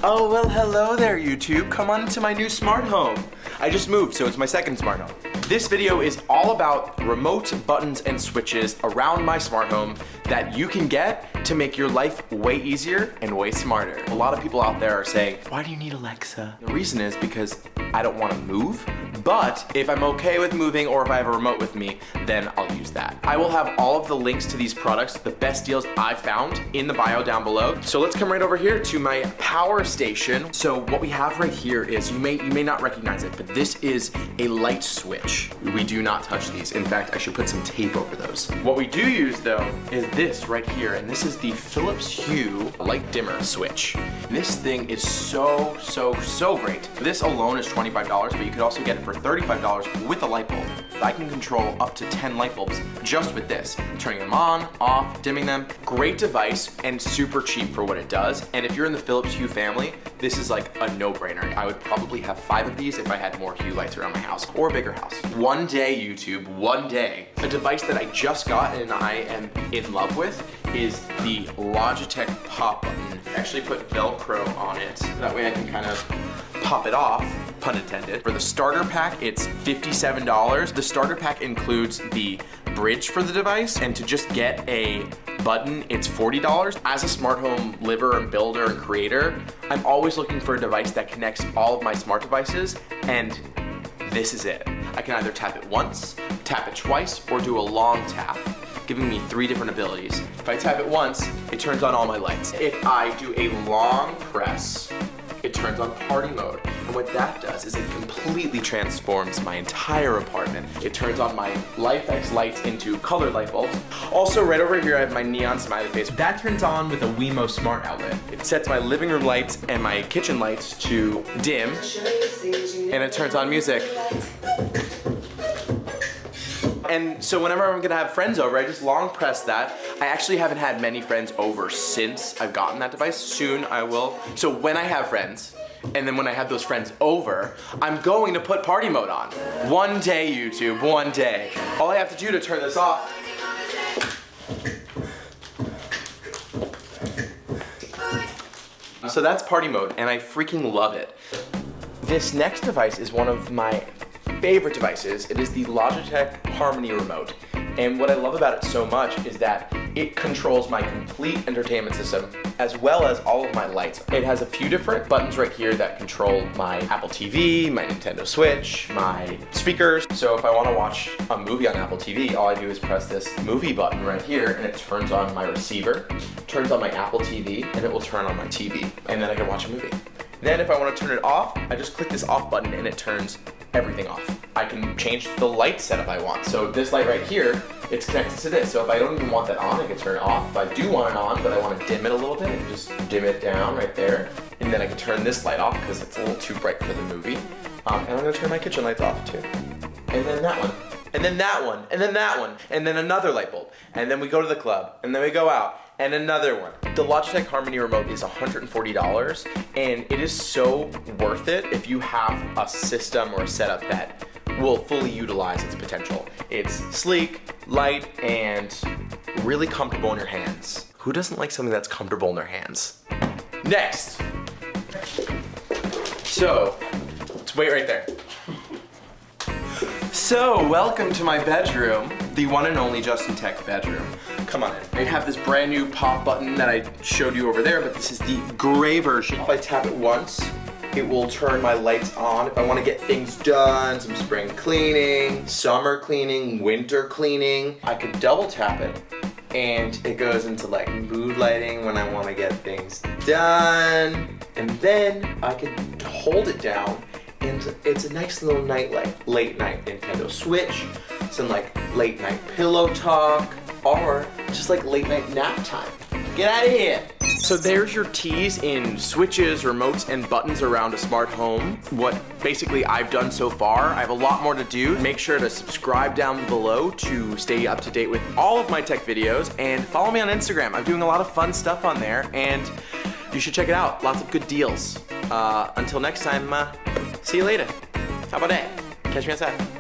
Oh, well, hello there, YouTube. Come on into my new smart home. I just moved, so it's my second smart home. This video is all about remote buttons and switches around my smart home that you can get to make your life way easier and way smarter. A lot of people out there are saying, why do you need Alexa? The reason is because I don't want to move, but if I'm okay with moving or if I have a remote with me, then I'll use that. I will have all of the links to these products, the best deals I've found, in the bio down below. So let's come right over here to my power station. So what we have right here is, you may not recognize it, but this is a light switch. We do not touch these. In fact, I should put some tape over those. What we do use though is this right here, and this is the Philips Hue Light Dimmer switch. This thing is so great. This alone is $25, but you could also get it for $35 with a light bulb. I can control up to 10 light bulbs just with this. Turning them on, off, dimming them. Great device and super cheap for what it does. And if you're in the Philips Hue family, this is like a no-brainer. I would probably have 5 of these if I had more Hue lights around my house or a bigger house. One day, YouTube, one day, a device that I just got and I am in love with is the Logitech POP button. I actually put Velcro on it. That way I can kind of pop it off, pun intended. For the starter pack, it's $57. The starter pack includes the bridge for the device, and to just get a button, it's $40. As a smart home liver and builder and creator, I'm always looking for a device that connects all of my smart devices, and this is it. I can either tap it once, tap it twice, or do a long tap, giving me 3 different abilities. If I tap it once, it turns on all my lights. If I do a long press, it turns on party mode. And what that does is it completely transforms my entire apartment. It turns on my LifeX lights into colored light bulbs. Also, right over here, I have my neon smiley face. That turns on with a Wemo smart outlet. It sets my living room lights and my kitchen lights to dim, and it turns on music. And so whenever I'm gonna have friends over, I just long press that. I actually haven't had many friends over since I've gotten that device. Soon I will. So when I have friends, and then when I have those friends over, I'm going to put party mode on. One day, YouTube, one day. All I have to do to turn this off so that's party mode, and I freaking love it. This next device is one of my favorite devices. It is the Logitech Harmony remote. And what I love about it so much is that it controls my complete entertainment system as well as all of my lights. It has a few different buttons right here that control my Apple TV, my Nintendo Switch, my speakers. So if I want to watch a movie on Apple TV, all I do is press this movie button right here, and it turns on my receiver, turns on my Apple TV, and it will turn on my TV. And then I can watch a movie. Then if I want to turn it off, I just click this off button and it turns everything off. I can change the light setup I want. So this light right here, it's connected to this. So if I don't even want that on, I can turn it off. If I do want it on, but I want to dim it a little bit, I can just dim it down right there. And then I can turn this light off because it's a little too bright for the movie. And I'm gonna turn my kitchen lights off too. And then that one, and then that one, and then that one, and then another light bulb. And then we go to the club, and then we go out, and another one. The Logitech Harmony remote is $140, and it is so worth it if you have a system or a setup that will fully utilize its potential. It's sleek, light, and really comfortable in your hands. Who doesn't like something that's comfortable in their hands? Next. So, let's wait right there. So, welcome to my bedroom, the one and only Justin Tech bedroom. Come on in. I have this brand new pop button that I showed you over there, but this is the gray version. If I tap it once, it will turn my lights on. If I want to get things done, some spring cleaning, summer cleaning, winter cleaning, I could double tap it, and it goes into like mood lighting when I want to get things done. And then I could hold it down, and it's a nice little night light. Late night Nintendo Switch, some like late night pillow talk, or just like late night nap time. Get out of here. So there's your tease in switches, remotes, and buttons around a smart home. What basically I've done so far. I have a lot more to do. Make sure to subscribe down below to stay up to date with all of my tech videos, and follow me on Instagram. I'm doing a lot of fun stuff on there, and you should check it out. Lots of good deals. Until next time, see you later. How about that? Catch me outside.